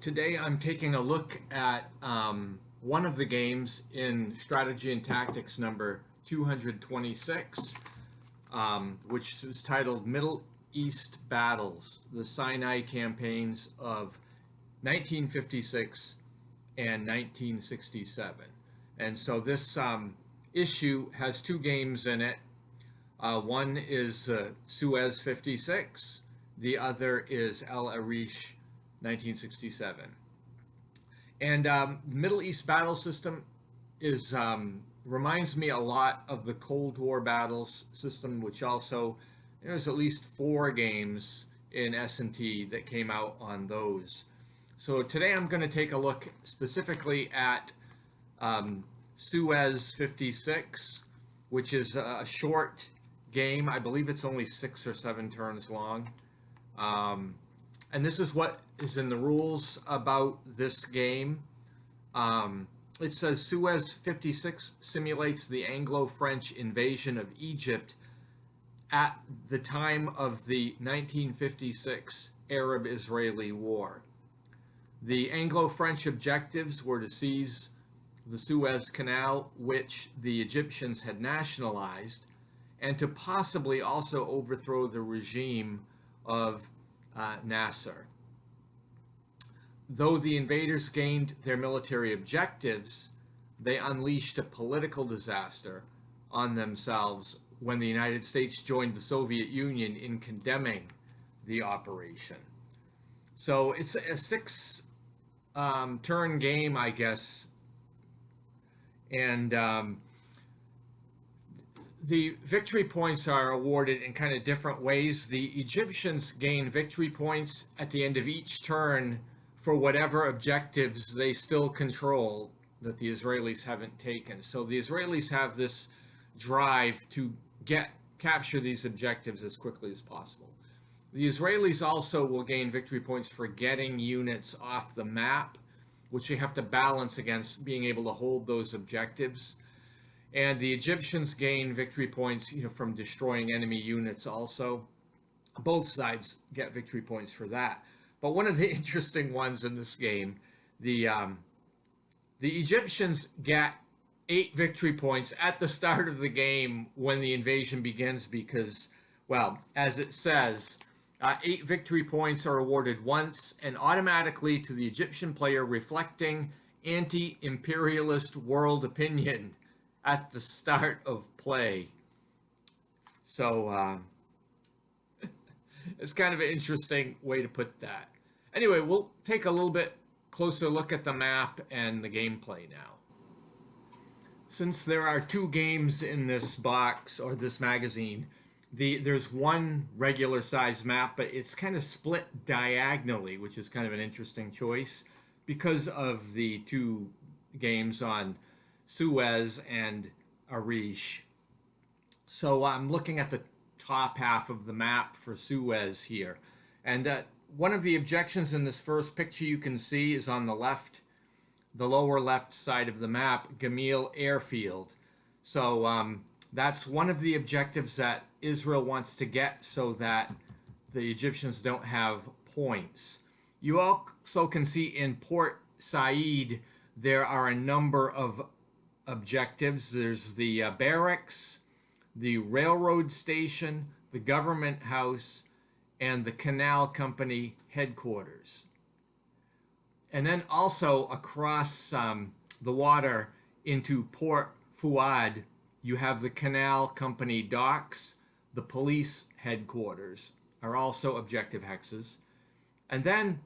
Today I'm taking a look at one of the games in Strategy and Tactics number 226, which is titled Middle East Battles, the Sinai Campaigns of 1956 and 1967. And so this issue has two games in it. One is Suez 56, the other is El Arish 1967. And Middle East battle system is reminds me a lot of the Cold War battles system, which also there's at least 4 games in S&T that came out on those. So today I'm going to take a look specifically at Suez 56, which is a short game. I believe it's only 6 or 7 turns long. And this is what is in the rules about this game. It says Suez 56 simulates the Anglo-French invasion of Egypt at the time of the 1956 Arab-Israeli War. The Anglo-French objectives were to seize the Suez Canal, which the Egyptians had nationalized, and to possibly also overthrow the regime of Nasser. Though the invaders gained their military objectives, they unleashed a political disaster on themselves when the United States joined the Soviet Union in condemning the operation. So it's a 6 turn game, I guess, and the victory points are awarded in kind of different ways. The Egyptians gain victory points at the end of each turn for whatever objectives they still control that the Israelis haven't taken. So the Israelis have this drive to capture these objectives as quickly as possible. The Israelis also will gain victory points for getting units off the map, which they have to balance against being able to hold those objectives. And the Egyptians gain victory points, from destroying enemy units also. Both sides get victory points for that. But one of the interesting ones in this game, the Egyptians get 8 victory points at the start of the game when the invasion begins because, well, as it says, 8 victory points are awarded once and automatically to the Egyptian player reflecting anti-imperialist world opinion at the start of play. So it's kind of an interesting way to put that. Anyway, we'll take a little bit closer look at the map and the gameplay now. Since there are 2 games in this box or this magazine, there's one regular size map, but it's kind of split diagonally, which is kind of an interesting choice because of the 2 games on Suez and Arish. So I'm looking at the top half of the map for Suez here. And one of the objections in this first picture you can see is on the left, the lower left side of the map, Gamil Airfield. So that's one of the objectives that Israel wants to get so that the Egyptians don't have points. You also can see in Port Said there are a number of objectives. There's the barracks, the railroad station, the government house, and the canal company headquarters. And then also across the water into Port Fuad, you have the canal company docks. The police headquarters are also objective hexes. And then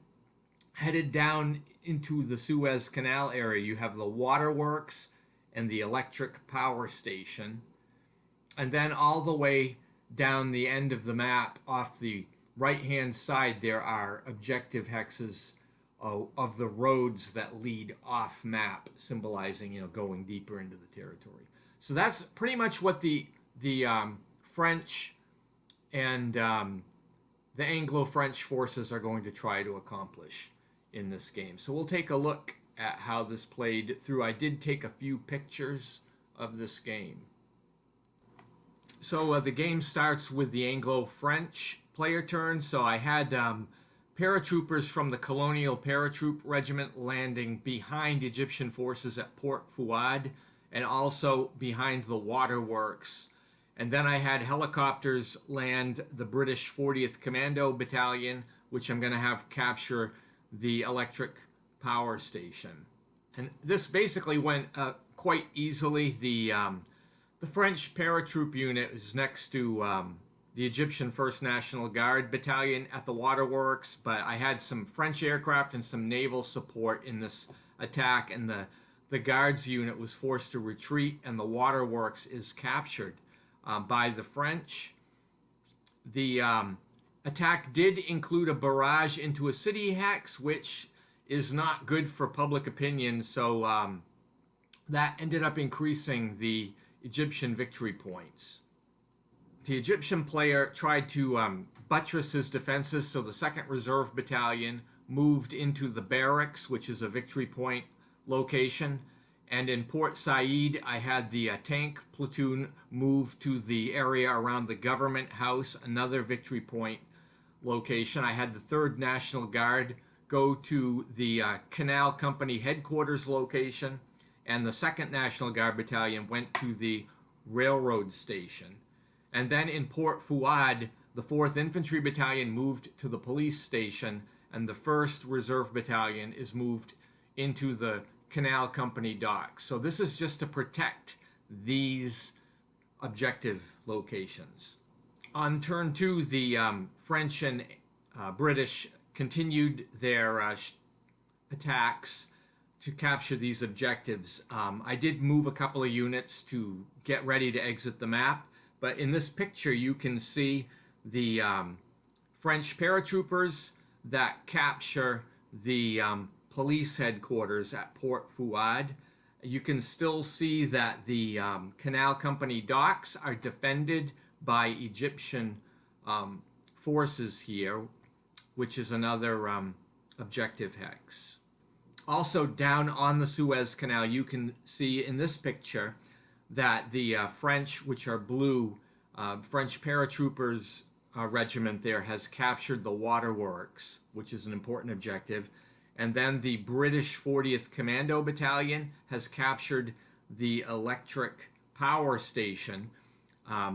headed down into the Suez Canal area, you have the waterworks and the electric power station. And then all the way down the end of the map off the right-hand side, there are objective hexes of the roads that lead off map, symbolizing, going deeper into the territory. So that's pretty much what the French and the Anglo-French forces are going to try to accomplish in this game. So we'll take a look at how this played through. I did take a few pictures of this game. So the game starts with the Anglo-French player turn. So I had paratroopers from the Colonial Paratroop Regiment landing behind Egyptian forces at Port Fuad and also behind the waterworks. And then I had helicopters land the British 40th Commando Battalion, which I'm going to have capture the electric power station. And this basically went quite easily. The French paratroop unit is next to the Egyptian 1st National Guard Battalion at the waterworks, but I had some French aircraft and some naval support in this attack, and the Guards unit was forced to retreat, and the waterworks is captured by the French. The attack did include a barrage into a city hex, which is not good for public opinion, so that ended up increasing the Egyptian victory points. The Egyptian player tried to buttress his defenses, so the 2nd Reserve Battalion moved into the barracks, which is a victory point location. And in Port Said, I had the tank platoon move to the area around the government house, another victory point location. I had the 3rd National Guard go to the Canal Company headquarters location, and the 2nd National Guard Battalion went to the railroad station. And then in Port Fuad, the 4th Infantry Battalion moved to the police station, and the 1st Reserve Battalion is moved into the Canal Company docks. So this is just to protect these objective locations. On turn 2, the French and British continued their attacks to capture these objectives. I did move a couple of units to get ready to exit the map, but in this picture you can see the French paratroopers that capture the police headquarters at Port Fuad. You can still see that the Canal Company docks are defended by Egyptian forces here, which is another objective hex. Also down on the Suez Canal, you can see in this picture that the French, which are blue, French paratroopers regiment there has captured the waterworks, which is an important objective. And then the British 40th Commando Battalion has captured the electric power station,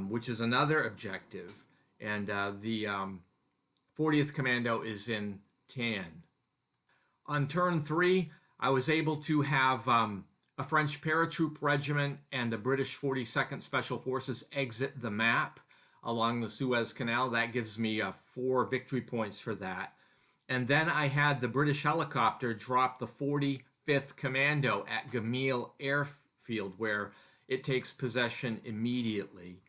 which is another objective. And the 40th Commando is in tan. On turn 3, I was able to have a French paratroop regiment and a British 42nd Special Forces exit the map along the Suez Canal. That gives me 4 victory points for that. And then I had the British helicopter drop the 45th Commando at Gamil Airfield, where it takes possession immediately.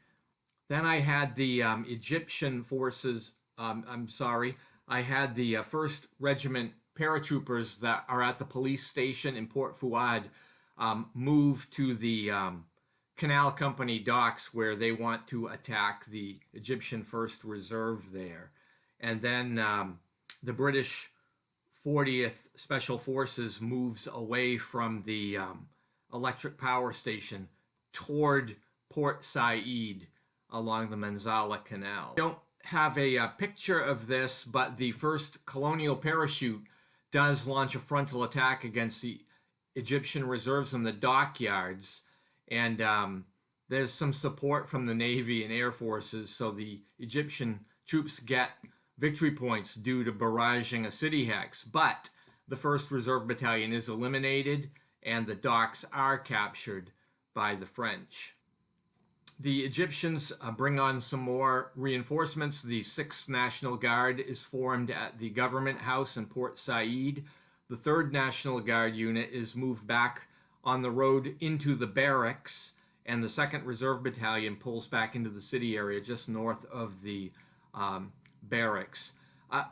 Then I had the Egyptian forces, I had the 1st Regiment paratroopers that are at the police station in Port Fuad move to the Canal Company docks, where they want to attack the Egyptian 1st Reserve there. And then the British 40th Special Forces moves away from the electric power station toward Port Said along the Manzala Canal. I don't have a picture of this, but the 1st Colonial Parachute does launch a frontal attack against the Egyptian reserves in the dockyards, and there's some support from the Navy and Air Forces, so the Egyptian troops get victory points due to barraging a city hex, but the 1st Reserve Battalion is eliminated and the docks are captured by the French. The Egyptians bring on some more reinforcements. The 6th National Guard is formed at the Government House in Port Said. The 3rd National Guard unit is moved back on the road into the barracks, and the 2nd Reserve Battalion pulls back into the city area just north of the barracks.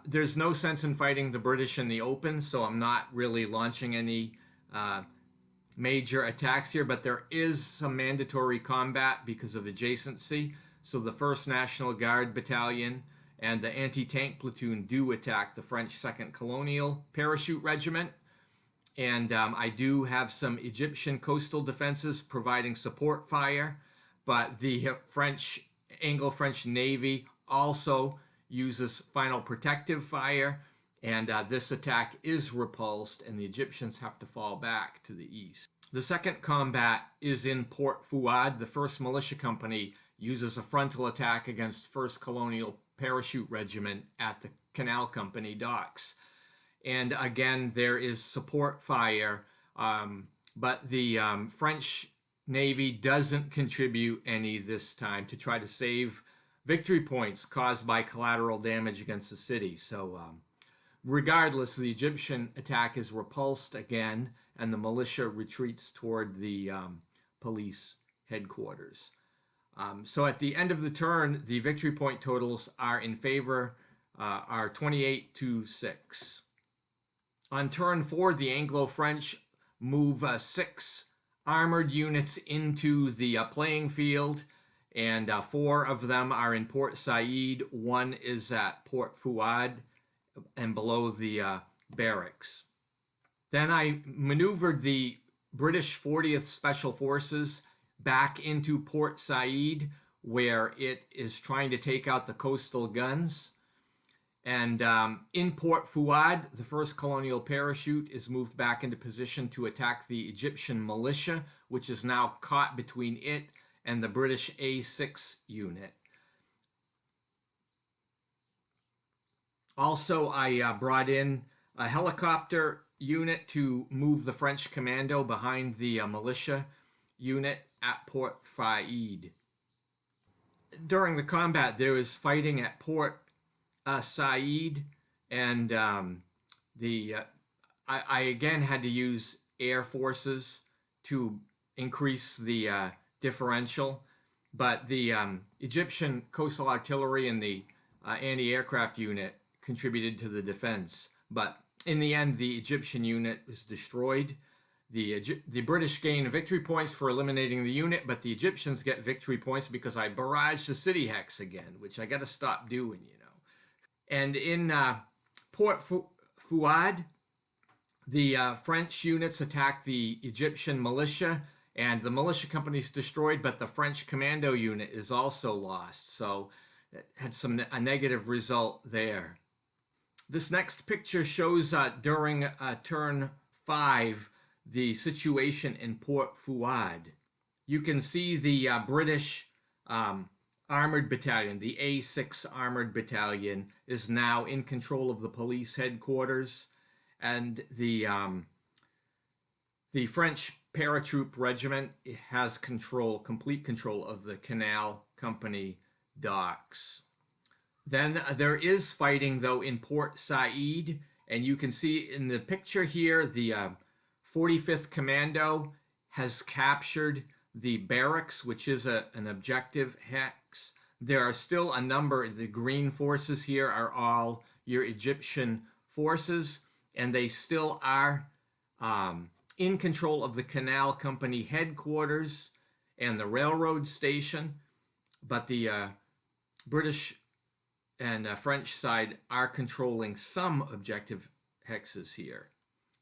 There's no sense in fighting the British in the open, so I'm not really launching any major attacks here, but there is some mandatory combat because of adjacency. So the 1st National Guard Battalion and the anti-tank platoon do attack the French 2nd Colonial Parachute Regiment. And I do have some Egyptian coastal defenses providing support fire, but the Anglo-French Navy also uses final protective fire, And this attack is repulsed, and the Egyptians have to fall back to the east. The second combat is in Port Fuad. The 1st Militia Company uses a frontal attack against 1st Colonial Parachute Regiment at the Canal Company docks. And again, there is support fire, but the French Navy doesn't contribute any this time to try to save victory points caused by collateral damage against the city. So regardless, the Egyptian attack is repulsed again, and the militia retreats toward the police headquarters. So at the end of the turn, the victory point totals are in favor, are 28-6. On turn 4, the Anglo-French move 6 armored units into the playing field, and 4 of them are in Port Said. 1 is at Port Fuad and below the barracks. Then I maneuvered the British 40th Special Forces back into Port Said, where it is trying to take out the coastal guns. And in Port Fuad, the 1st Colonial Parachute is moved back into position to attack the Egyptian militia, which is now caught between it and the British A6 unit. Also, I brought in a helicopter unit to move the French commando behind the militia unit at Port Said. During the combat, there was fighting at Port Said, and I again had to use air forces to increase the differential, but the Egyptian coastal artillery and the anti-aircraft unit contributed to the defense. But in the end, the Egyptian unit was destroyed. The British gain victory points for eliminating the unit, but the Egyptians get victory points because I barraged the city hex again, which I got to stop doing, you know. And in Port Fuad, the French units attacked the Egyptian militia, and the militia company is destroyed, but the French commando unit is also lost. So it had a negative result there. This next picture shows during turn 5 the situation in Port Fuad. You can see the British Armored Battalion, the A6 Armored Battalion, is now in control of the police headquarters, and the French Paratroop Regiment has complete control of the Canal Company docks. Then there is fighting, though, in Port Said, and you can see in the picture here, the 45th Commando has captured the barracks, which is an objective hex. There are still a number, the green forces here are all your Egyptian forces, and they still are in control of the Canal Company headquarters and the railroad station, but the British and French side are controlling some objective hexes here.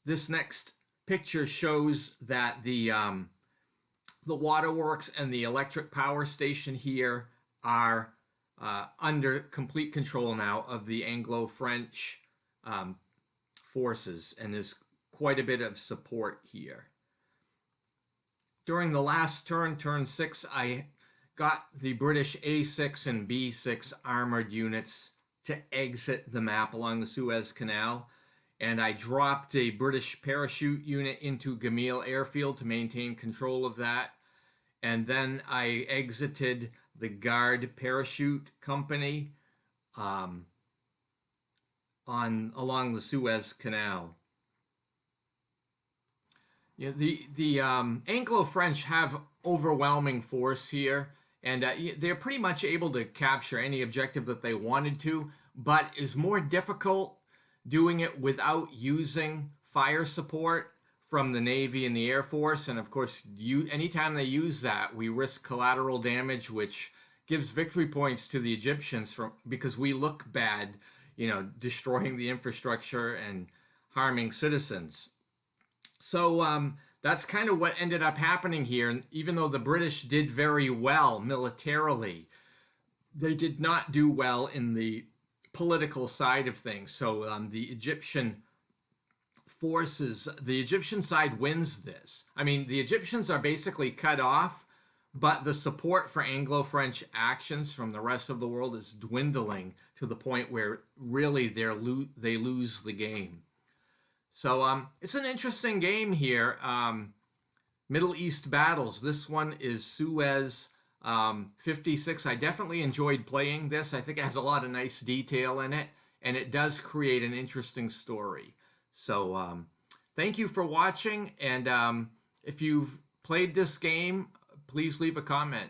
This next picture shows that the waterworks and the electric power station here are under complete control now of the Anglo-French forces, and there's quite a bit of support here. During the last turn, turn 6, I got the British A6 and B6 armored units to exit the map along the Suez Canal, and I dropped a British parachute unit into Gamil Airfield to maintain control of that. And then I exited the Guard Parachute Company along the Suez Canal. You know, the Anglo-French have overwhelming force here, and they're pretty much able to capture any objective that they wanted to, but is more difficult doing it without using fire support from the Navy and the Air Force. And of course, anytime they use that, we risk collateral damage, which gives victory points to the Egyptians because we look bad, you know, destroying the infrastructure and harming citizens. So that's kind of what ended up happening here. And even though the British did very well militarily, they did not do well in the political side of things. So the Egyptian forces, the Egyptian side wins this. I mean, the Egyptians are basically cut off, but the support for Anglo-French actions from the rest of the world is dwindling to the point where really they lose the game. So it's an interesting game here. Middle East battles. This one is Suez 56. I definitely enjoyed playing this. I think it has a lot of nice detail in it, and it does create an interesting story. So thank you for watching, and if you've played this game, please leave a comment.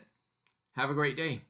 Have a great day.